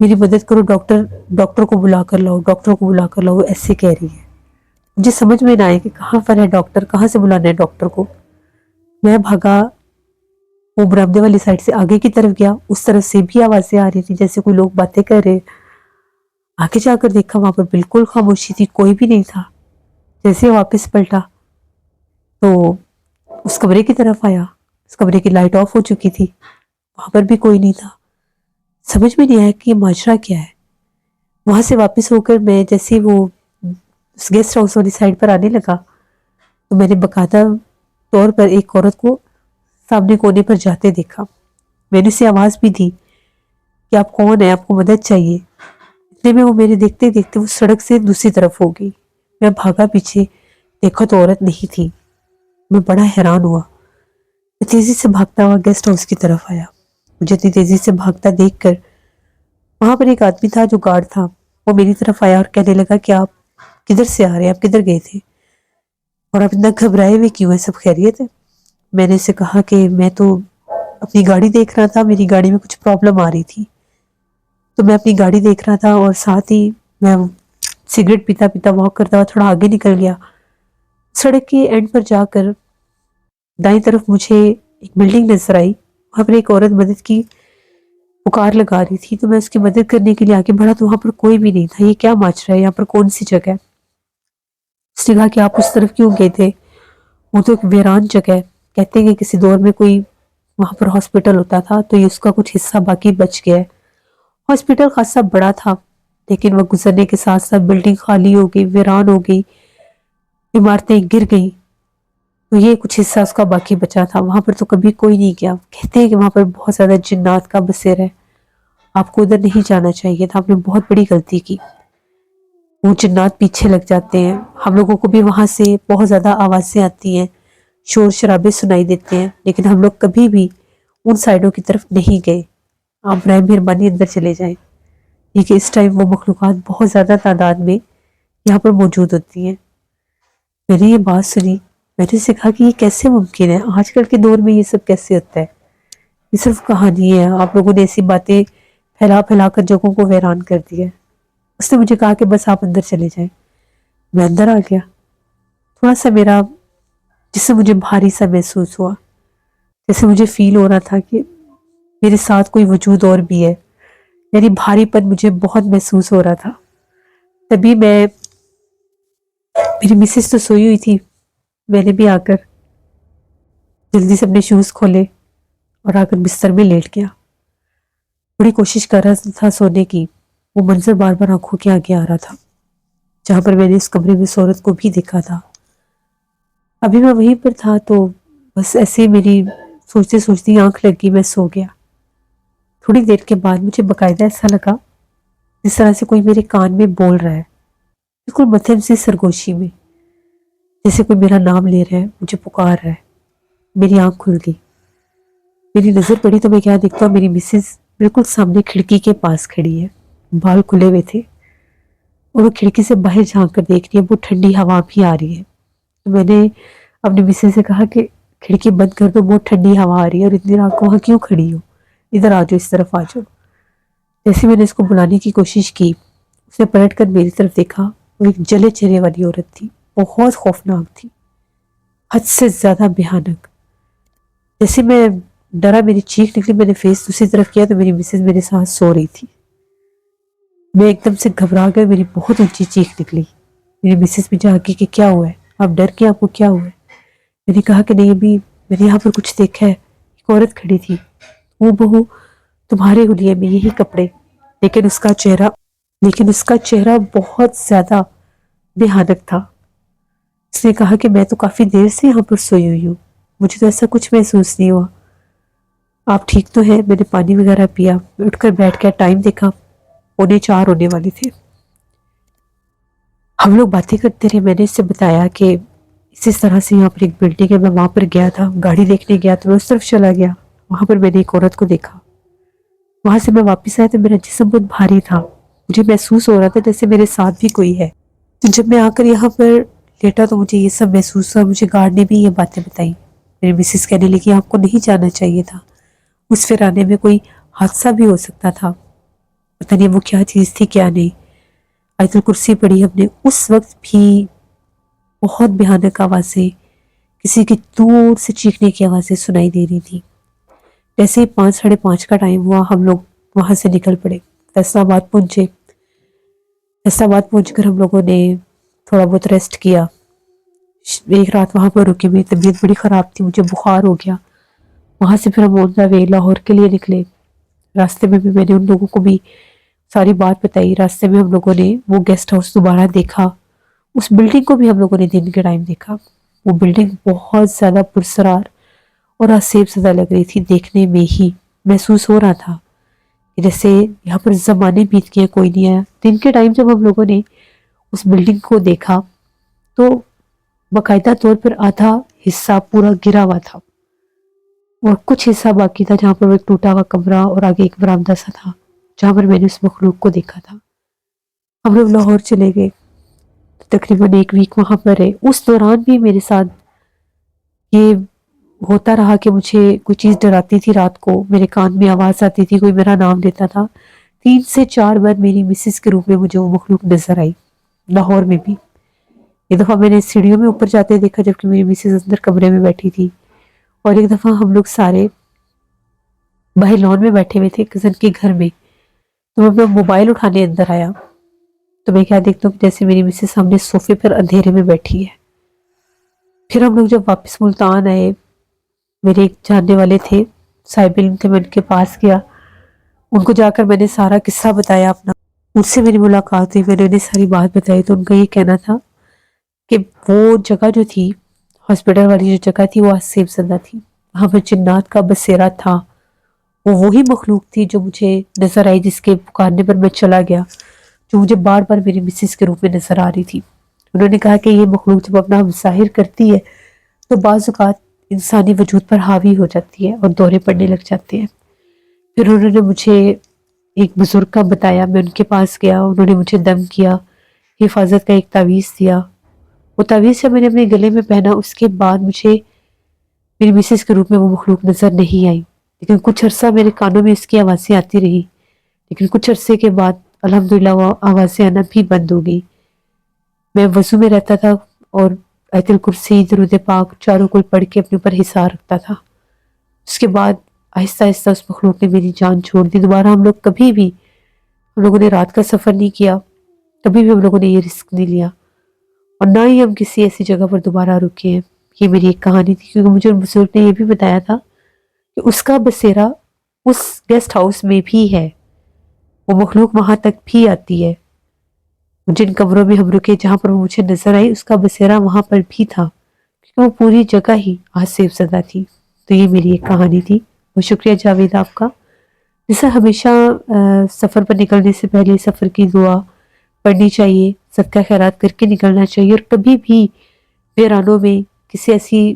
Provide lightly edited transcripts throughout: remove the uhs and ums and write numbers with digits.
میری مدد کرو ڈاکٹر، ڈاکٹر کو بلا کر لاؤ، ڈاکٹر کو بلا کر لاؤ، وہ ایسے کہہ رہی ہے۔ مجھے سمجھ میں نہ آئے کہ کہاں پر ہے ڈاکٹر، کہاں سے بلانا ہے ڈاکٹر کو۔ میں بھاگا، وہ برآمدے والی سائڈ سے آگے کی طرف گیا، اس طرف سے بھی آوازیں آ رہی تھی جیسے کوئی لوگ باتیں کر رہے۔ آگے جا کر دیکھا وہاں پر بالکل خاموشی تھی، کوئی بھی نہیں تھا۔ جیسے واپس پلٹا تو اس کمرے کی طرف آیا، اس کمرے کی لائٹ آف ہو چکی تھی، وہاں پر بھی کوئی نہیں تھا۔ سمجھ میں نہیں آیا کہ یہ ماجرا کیا ہے۔ وہاں سے واپس ہو کر میں جیسے وہ اس گیسٹ ہاؤس والی سائڈ پر آنے لگا تو میں نے باقاعدہ طور پر ایک عورت کو سامنے کونے پر جاتے دیکھا۔ میں نے اسے آواز بھی دی کہ آپ کون ہیں، آپ کو مدد چاہیے۔ اتنے میں وہ میرے دیکھتے دیکھتے وہ سڑک سے دوسری طرف ہو گئی۔ میں بھاگا پیچھے، دیکھا تو عورت نہیں تھی۔ میں بڑا حیران ہوا۔ میں تیزی سے بھاگتا ہوا گیسٹ ہاؤس کی طرف آیا۔ مجھے اتنی تیزی سے بھاگتا دیکھ کر وہاں پر ایک آدمی تھا جو گارڈ تھا، وہ میری طرف آیا اور کہنے لگا کہ آپ کدھر سے آ رہے ہیں، آپ کدھر گئے تھے اور آپ اتنا گھبرائے ہوئے کیوں ہیں، سب خیریت ہے؟ میں نے اسے کہا کہ میں تو اپنی گاڑی دیکھ رہا تھا، میری گاڑی میں کچھ پرابلم آ رہی تھی تو میں اپنی گاڑی دیکھ رہا تھا اور ساتھ ہی میں سگریٹ پیتا پیتا واک کرتا ہوا تھوڑا آگے نکل گیا۔ سڑک کے اینڈ پر جا کر دائیں طرف مجھے ایک بلڈنگ نظر آئی، وہاں پر ایک عورت مدد کی پکار لگا رہی تھی تو میں اس کی مدد کرنے کے لیے آگے بڑھا تو وہاں پر کوئی بھی نہیں تھا۔ یہ کیا ماجرا ہے، یہاں پر کون سی جگہ ہے؟ اس نے کہا کہ آپ اس طرف کیوں گئے تھے، وہ تو ایک ویران جگہ ہے، کہتے ہیں کہ کسی دور میں کوئی وہاں پر ہاسپٹل ہوتا تھا تو یہ اس کا کچھ حصہ باقی بچ گیا ہے۔ ہاسپٹل خاصا بڑا تھا لیکن وہ گزرنے کے ساتھ ساتھ بلڈنگ خالی ہو گئی، ویران ہو گئی، عمارتیں گر گئیں تو یہ کچھ حصہ اس کا باقی بچا تھا۔ وہاں پر تو کبھی کوئی نہیں گیا، کہتے ہیں کہ وہاں پر بہت زیادہ جنات کا بسیر ہے، آپ کو ادھر نہیں جانا چاہیے تھا، آپ نے بہت بڑی غلطی کی۔ وہ جنات پیچھے لگ جاتے ہیں، ہم لوگوں کو بھی وہاں سے بہت زیادہ آوازیں آتی ہیں، شور شرابے سنائی دیتے ہیں، لیکن ہم لوگ کبھی بھی ان سائڈوں کی طرف نہیں گئے، آپ برائے مہربانی اندر چلے جائیں، کیونکہ اس ٹائم وہ مخلوقات بہت زیادہ تعداد میں یہاں پر موجود ہوتی ہیں۔ میں نے یہ بات سنی، میں نے سیکھا کہ یہ کیسے ممکن ہے، آج کل کے دور میں یہ سب کیسے ہوتا ہے، یہ صرف کہانی ہے، آپ لوگوں نے ایسی باتیں پھیلا پھیلا کر جگہوں کو ویران کر دیا ہے۔ اس نے مجھے کہا کہ بس آپ اندر چلے جائیں۔ میں اندر آ گیا، تھوڑا سا میرا جس سے مجھے بھاری سا محسوس ہوا، جیسے مجھے فیل ہو رہا تھا کہ میرے ساتھ کوئی وجود اور بھی ہے، یعنی بھاری پن مجھے بہت محسوس ہو رہا تھا۔ تبھی میری مسز تو سوئی ہوئی تھی، میں نے بھی آ کر جلدی سے اپنے شوز کھولے اور آ کر بستر میں لیٹ گیا۔ بڑی کوشش کر رہا تھا سونے کی، وہ منظر بار بار آنکھوں کے آگے آ رہا تھا جہاں پر میں نے اس کمرے میں اس عورت کو بھی دیکھا تھا۔ ابھی میں وہیں پر تھا تو بس ایسے میری سوچتے سوچتی آنکھ لگ گئی، میں سو گیا۔ تھوڑی دیر کے بعد مجھے باقاعدہ ایسا لگا جس طرح سے کوئی میرے کان میں بول رہا ہے، بالکل مدھم سی سرگوشی میں، جیسے کوئی میرا نام لے رہا ہے، مجھے پکار رہا ہے۔ میری آنکھ کھل گئی، میری نظر پڑی تو میں کیا دیکھتا ہوں، میری مسز بالکل سامنے کھڑکی کے پاس کھڑی ہے، بال کھلے ہوئے تھے اور وہ کھڑکی سے باہر جھانک کر دیکھ رہی ہے، وہ ٹھنڈی ہوا بھی آ رہی ہے۔ تو میں نے اپنی مسز سے کہا کہ کھڑکی بند کر دو، بہت ٹھنڈی ہوا آ رہی ہے اور اتنی رات کو وہاں کیوں کھڑی ہو، ادھر آ جاؤ، اس طرف آ جاؤ۔ جیسے میں نے اس کو بلانے کی کوشش کی، اس نے پلٹ کر میری طرف دیکھا، وہ ایک جلے چہرے والی عورت تھی، بہت خوفناک تھی، حد سے زیادہ بھیانک۔ جیسے میں ڈرا، میری چیخ نکلی، میں نے فیس دوسری طرف کیا تو میری مسز میرے ساتھ سو رہی تھی۔ میں ایک دم سے گھبرا گیا، میری بہت اونچی چیخ نکلی۔ میری مسز بھی جاگی کہ کیا ہوا ہے، آپ ڈر کے، آپ کو کیا ہوا ہے؟ میں نے کہا کہ نہیں، ابھی میں نے یہاں پر کچھ دیکھا ہے، ایک عورت کھڑی تھی، وہ بہو تمہارے حلیے میں، یہی کپڑے، لیکن اس کا چہرہ بہت زیادہ بھیانک تھا۔ اس نے کہا کہ میں تو کافی دیر سے یہاں پر سوئی ہوئی ہوں، مجھے تو ایسا کچھ محسوس نہیں ہوا، آپ ٹھیک تو ہیں؟ میں نے پانی وغیرہ پیا، اٹھ کر بیٹھ گیا، ٹائم دیکھا 3:45 ہونے والے تھے۔ ہم لوگ باتیں کرتے رہے، میں نے اس سے بتایا کہ اس طرح سے یہاں پر ایک بلڈنگ ہے، میں وہاں پر گیا تھا، گاڑی دیکھنے گیا تو میں اس طرف چلا گیا، وہاں پر میں نے ایک عورت کو دیکھا، وہاں سے میں واپس آیا تو میرا جسم بہت بھاری تھا، مجھے محسوس ہو رہا تھا جیسے میرے ساتھ بھی کوئی ہے۔ تو جب میں آ کر یہاں پر لیٹا تو مجھے یہ سب محسوس ہوا، مجھے گارڈ نے بھی یہ باتیں بتائی۔ میری مسز کہنے لگی آپ کو نہیں جانا چاہیے تھا، اس ویرانے میں کوئی حادثہ بھی ہو سکتا تھا، پتہ نہیں وہ کیا چیز تھی کیا نہیں. آیت الکرسی پڑھی ہم نے. اس وقت بھی بہت بھیانک آوازیں، کسی کی دور سے چیخنے کی آوازیں سنائی دے رہی تھی. جیسے ہی 5 ساڑھے 5 کا ٹائم ہوا ہم لوگ وہاں سے نکل پڑے، فیصل آباد پہنچے. فیصل آباد پہنچ کر ہم لوگوں نے تھوڑا بہت ریسٹ کیا. ایک رات وہاں پر رکے. میری طبیعت بڑی خراب تھی، مجھے بخار ہو گیا. وہاں سے پھر ہم آن دا وے لاہور کے لیے نکلے. راستے میں بھی میں نے ان لوگوں کو بھی ساری بات بتائی. راستے میں ہم لوگوں نے وہ گیسٹ ہاؤس دوبارہ دیکھا. اس بلڈنگ کو بھی ہم لوگوں نے دن کے ٹائم دیکھا. وہ بلڈنگ بہت زیادہ پرسرار اور آسیب زدہ لگ رہی تھی. دیکھنے میں ہی محسوس ہو رہا تھا کہ جیسے یہاں پر زمانے بیت گئے، کوئی نہیں آیا. دن کے ٹائم جب ہم لوگوں نے اس بلڈنگ کو دیکھا تو باقاعدہ طور پر آدھا حصہ پورا گرا ہوا تھا اور کچھ حصہ باقی تھا جہاں پر وہ ایک ٹوٹا ہوا کمرہ اور آگے ایک برآمدہ سا تھا جہاں پر میں نے اس مخلوق کو دیکھا تھا. ہم لوگ لاہور چلے گئے، تقریباً 1 ویک وہاں پر رہے. اس دوران بھی میرے ساتھ یہ ہوتا رہا کہ مجھے کوئی چیز ڈراتی تھی. رات کو میرے کان میں آواز آتی تھی، کوئی میرا نام لیتا تھا. 3 سے 4 بار میری مسز کے روپ میں مجھے وہ مخلوق نظر آئی لاہور میں بھی. ایک دفعہ میں نے سیڑھیوں میں اوپر جاتے دیکھا جبکہ میری مسز اندر کمرے میں بیٹھی تھی. اور ایک دفعہ ہم لوگ سارے باہر لان میں بیٹھے ہوئے تھے کزن کے گھر میں. تو میں اپنا موبائل اٹھانے اندر آیا تو میں کیا دیکھتا ہوں کہ جیسے میری مسز سامنے صوفے پر اندھیرے میں بیٹھی ہے. پھر ہم لوگ جب واپس ملتان آئے، میرے ایک جاننے والے تھے، صاحب علم تھے، میں ان کے پاس گیا. ان کو جا کر میں نے سارا قصہ بتایا اپنا. ان سے میری ملاقات ہوئی، میں نے انہیں ساری بات بتائی. تو ان کا یہ کہنا تھا کہ وہ جگہ جو تھی، ہاسپٹل والی جو جگہ تھی، وہ آسیب زدہ تھی. وہاں پر جنات کا بسیرا تھا. وہ وہی مخلوق تھی جو مجھے نظر آئی، جس کے پکارنے پر میں چلا گیا، جو مجھے بار بار میری مسز کے روپ میں نظر آ رہی تھی. انہوں نے کہا کہ یہ مخلوق جب اپنا ظاہر کرتی ہے تو بعض اوقات انسانی وجود پر حاوی ہو جاتی ہے اور دورے پڑنے لگ جاتے ہیں. پھر انہوں نے مجھے ایک بزرگ کا بتایا. میں ان کے پاس گیا، انہوں نے مجھے دم کیا، حفاظت کا ایک تعویذ دیا. وہ تعویذ جب میں نے اپنے گلے میں پہنا اس کے بعد مجھے میری مسز کے روپ میں وہ مخلوق نظر نہیں آئی. لیکن کچھ عرصہ میرے کانوں میں اس کی آوازیں آتی رہی. لیکن کچھ عرصے کے بعد الحمدللہ وہ آوازیں آنا بھی بند ہو گئی. میں وضو میں رہتا تھا اور آیت الکرسی، درود پاک چاروں کل پڑھ کے اپنے اوپر حصار رکھتا تھا. اس کے بعد آہستہ آہستہ اس مخلوق نے میری جان چھوڑ دی. دوبارہ ہم لوگوں نے رات کا سفر نہیں کیا، کبھی بھی ہم لوگوں نے یہ رسک نہیں لیا، اور نہ ہی ہم کسی ایسی جگہ پر دوبارہ رکے ہیں. یہ میری ایک کہانی تھی، کیونکہ مجھے ان بزرگ نے یہ بھی بتایا تھا کہ اس کا بسیرا اس گیسٹ ہاؤس میں بھی ہے. وہ مخلوق وہاں تک بھی آتی ہے. جن کمروں میں ہم رکے جہاں پر وہ مجھے نظر آئی، اس کا بسیرا وہاں پر بھی تھا، کیونکہ وہ پوری جگہ ہی آسیب زدہ تھی. تو یہ میری ایک کہانی تھی. بہت شکریہ جاوید آپ کا. جیسے ہمیشہ سفر پر نکلنے سے پہلے سفر کی دعا پڑھنی چاہیے، صدقہ خیرات کر کے نکلنا چاہیے، اور کبھی بھی ویرانوں میں کسی ایسی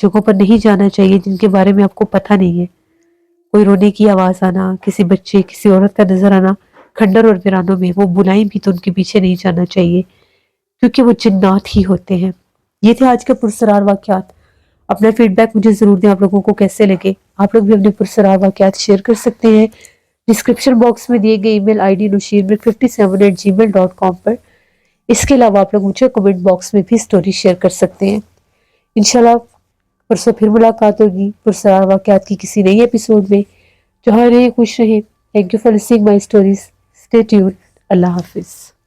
جگہوں پر نہیں جانا چاہیے جن کے بارے میں آپ کو پتہ نہیں ہے. کوئی رونے کی آواز آنا، کسی بچے کسی عورت کا نظر آنا کھنڈر اور ویرانوں میں، وہ بلائیں بھی تو ان کے پیچھے نہیں جانا چاہیے، کیونکہ وہ جنات ہی ہوتے ہیں. یہ تھے آج کے پرسرار واقعات. اپنا فیڈ بیک مجھے ضرور دیں، آپ لوگوں کو کیسے لگے. آپ لوگ بھی اپنے پرسرار واقعات شیئر کر سکتے ہیں ڈسکرپشن باکس میں دیے گئے ای میل آئی ڈی nushirmir57@gmail.com پر. اس کے علاوہ آپ لوگ مجھے کمنٹ باکس میں بھی سٹوری شیئر کر سکتے ہیں. انشاءاللہ پرسوں پھر ملاقات ہوگی پرسرار واقعات کی کسی نئی ایپیسوڈ میں. جہاں رہے خوش رہیں. Thank you for listening my stories. Stay tune. اللہ حافظ.